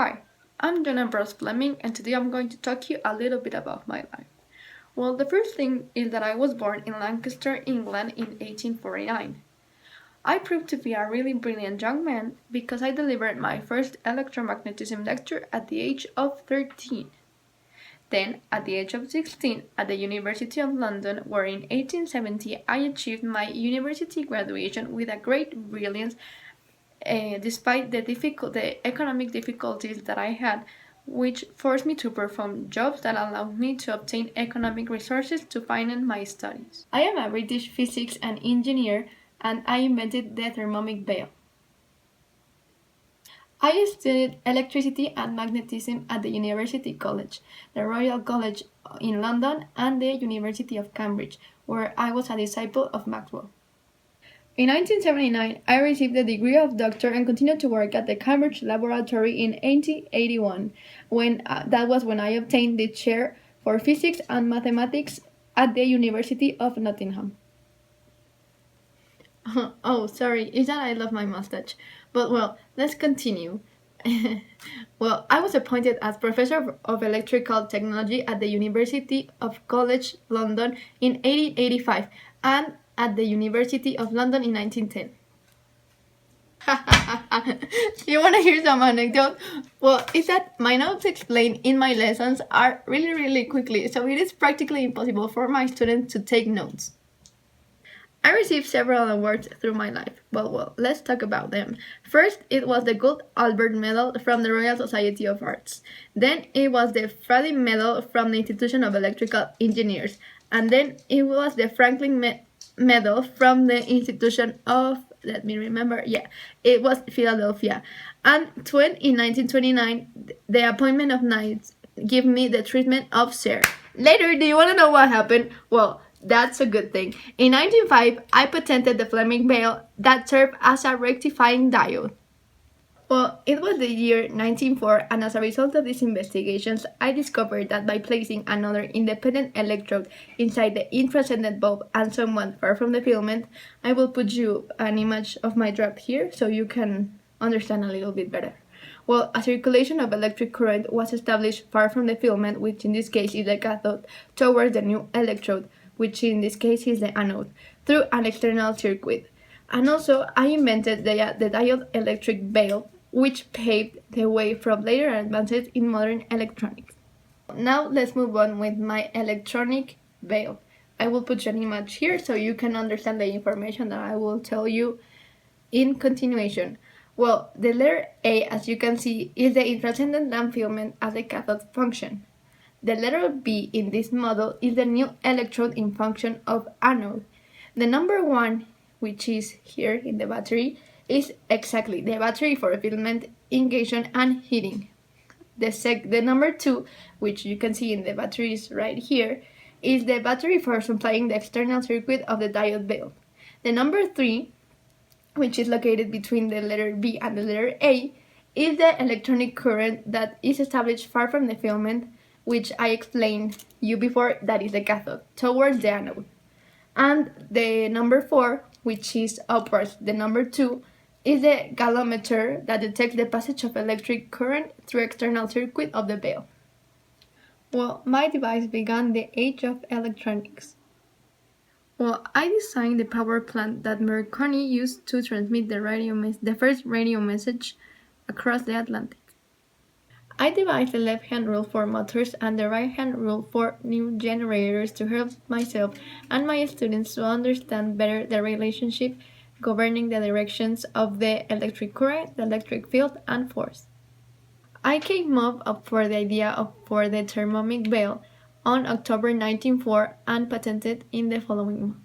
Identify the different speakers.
Speaker 1: Hi, I'm John Ambrose and today I'm going to talk to you a little bit about my life. Well, the first thing is that I was born in Lancaster, England in 1849. I proved to be a really brilliant young man because I delivered my first electromagnetism lecture at the age of 13. Then, at the age of 16, at the University of London, where in 1870 I achieved my university graduation with a great brilliance despite the economic difficulties that I had, which forced me to perform jobs that allowed me to obtain economic resources to finance my studies. I am a British physics and engineer, and I invented the thermomic veil. I studied electricity and magnetism at the University College, the Royal College in London, and the University of Cambridge, where I was a disciple of Maxwell. In 1979, I received the degree of doctor and continued to work at the Cambridge Laboratory in 1881, that was when I obtained the chair for physics and mathematics at the University of Nottingham. Oh, sorry, is that I love my mustache. But well, let's continue. Well, I was appointed as Professor of Electrical Technology at the University of College London in 1885 and at the University of London in 1910. You want to hear some anecdote? Well, it's that my notes explained in my lessons are really quickly, so it is practically impossible for my students to take notes. I received several awards through my life. Well, let's talk about them. First, it was the Gold Albert Medal from the Royal Society of Arts. Then it was the Freddie Medal from the Institution of Electrical Engineers. And then it was the Franklin Medal from the Institution of, let me remember, it was Philadelphia. And in 1929, the appointment of Knights gave me the treatment of Sir. Later, do you want to know what happened? Well, that's a good thing. In 1905, I patented the Fleming veil that served as a rectifying diode. Well, it was the year 1904, and as a result of these investigations, I discovered that by placing another independent electrode inside the infrared bulb and somewhat far from the filament, I will put you an image of my drop here so you can understand a little bit better. Well, a circulation of electric current was established far from the filament, which in this case is the cathode, towards the new electrode, which in this case is the anode, through an external circuit. And also, I invented the diode electric veil, which paved the way from later advances in modern electronics. Now let's move on with my electronic veil. I will put you an image here so you can understand the information that I will tell you in continuation. Well, the letter A, as you can see, is the intranscendent lamp filament as a cathode function. The letter B in this model is the new electrode in function of anode. The number 1, which is here in the battery, is exactly the battery for filament engagement and heating. The number 2, which you can see in the batteries right here, is the battery for supplying the external circuit of the diode veil. The number 3, which is located between the letter B and the letter A, is the electronic current that is established far from the filament, which I explained you before, that is the cathode, towards the anode. And the number 4, which is upwards, the number 2, is the galvanometer that detects the passage of electric current through external circuit of the veil. Well, my device began the age of electronics. Well, I designed the power plant that Marconi used to transmit the first radio message across the Atlantic. I devised the left-hand rule for motors and the right-hand rule for new generators to help myself and my students to understand better the relationship governing the directions of the electric current, the electric field, and force. I came up for the idea for the thermomic veil on October 1904 and patented in the following month.